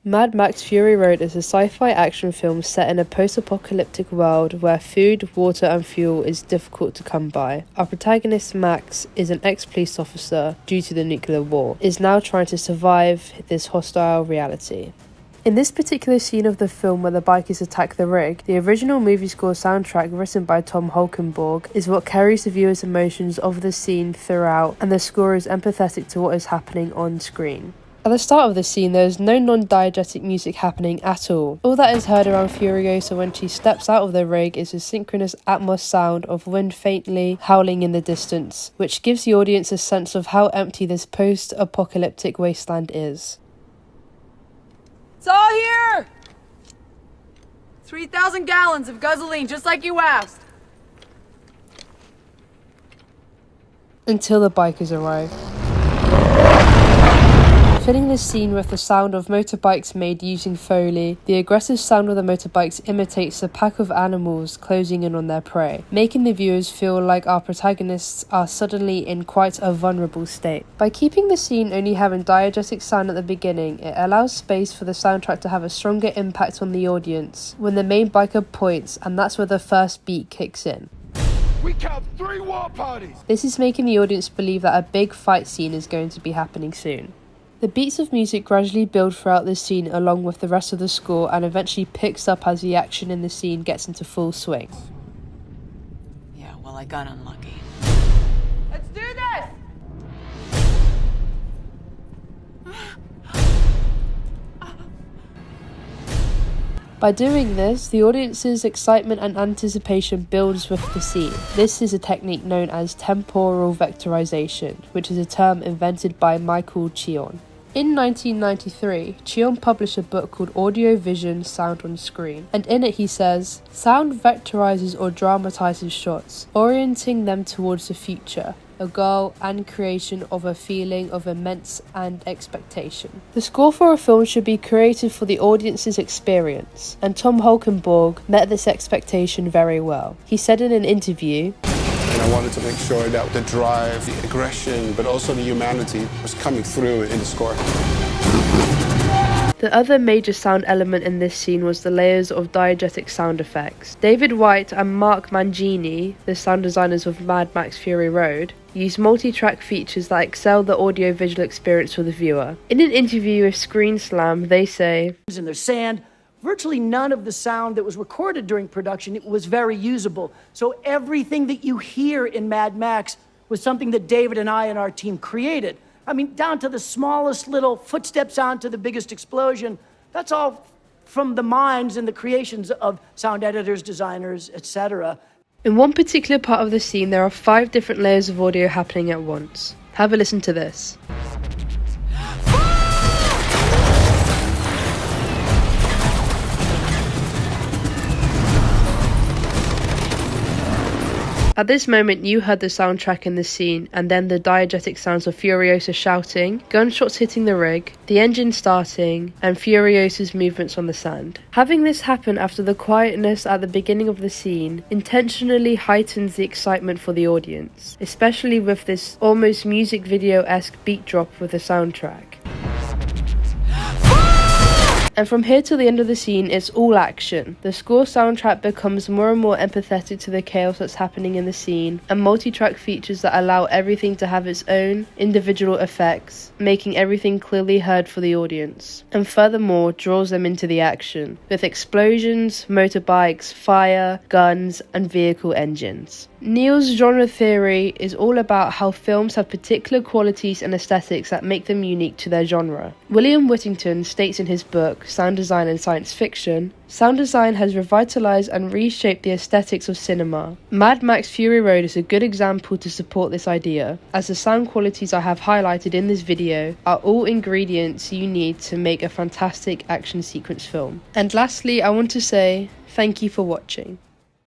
Mad Max Fury Road is a sci-fi action film set in a post-apocalyptic world where food, water and fuel is difficult to come by. Our protagonist Max is an ex-police officer due to the nuclear war, is now trying to survive this hostile reality. In this particular scene of the film where the bikers attack the rig, the original movie score soundtrack written by Tom Holkenborg is what carries the viewer's emotions of the scene throughout, and the score is empathetic to what is happening on screen. At the start of the scene, there is no non-diegetic music happening at all. All that is heard around Furiosa when she steps out of the rig is a synchronous Atmos sound of wind faintly howling in the distance, which gives the audience a sense of how empty this post-apocalyptic wasteland is. It's all here! 3,000 gallons of gasoline, just like you asked. Until the bikers arrive. Filling the scene with the sound of motorbikes made using Foley, the aggressive sound of the motorbikes imitates a pack of animals closing in on their prey, making the viewers feel like our protagonists are suddenly in quite a vulnerable state. By keeping the scene only having diegetic sound at the beginning, it allows space for the soundtrack to have a stronger impact on the audience when the main biker points, and that's where the first beat kicks in. We count 3 war parties! This is making the audience believe that a big fight scene is going to be happening soon. The beats of music gradually build throughout the scene along with the rest of the score and eventually picks up as the action in the scene gets into full swing. Yeah, well, I got unlucky. Let's do this! By doing this, the audience's excitement and anticipation builds with the scene. This is a technique known as temporal vectorization, which is a term invented by Michael Chion. In 1993, Chion published a book called Audio Vision Sound on Screen, and in it he says, "Sound vectorizes or dramatizes shots, orienting them towards the future, a goal and creation of a feeling of immense and expectation." The score for a film should be created for the audience's experience, and Tom Holkenborg met this expectation very well. He said in an interview, And I wanted to make sure that the drive, the aggression, but also the humanity was coming through in the score. The other major sound element in this scene was the layers of diegetic sound effects. David White and Mark Mangini, the sound designers of Mad Max Fury Road, used multi-track features that excel the audio-visual experience for the viewer. In an interview with Screen Slam, they say, "In their sand, virtually none of the sound that was recorded during production it was very usable. So everything that you hear in Mad Max was something that David and I and our team created. I mean, down to the smallest little footstep sound to the biggest explosion. That's all from the minds and the creations of sound editors, designers, etc." In one particular part of the scene, there are 5 different layers of audio happening at once. Have a listen to this. At this moment, you heard the soundtrack in the scene, and then the diegetic sounds of Furiosa shouting, gunshots hitting the rig, the engine starting, and Furiosa's movements on the sand. Having this happen after the quietness at the beginning of the scene intentionally heightens the excitement for the audience, especially with this almost music video-esque beat drop with the soundtrack. And from here to the end of the scene, it's all action. The score soundtrack becomes more and more empathetic to the chaos that's happening in the scene, and multi-track features that allow everything to have its own individual effects, making everything clearly heard for the audience. And furthermore, draws them into the action, with explosions, motorbikes, fire, guns, and vehicle engines. Neil's genre theory is all about how films have particular qualities and aesthetics that make them unique to their genre. William Whittington states in his book, Sound Design and Science Fiction, "Sound design has revitalized and reshaped the aesthetics of cinema. Mad Max Fury Road is a good example to support this idea, as the sound qualities I have highlighted in this video are all ingredients you need to make a fantastic action sequence film." And lastly, I want to say thank you for watching.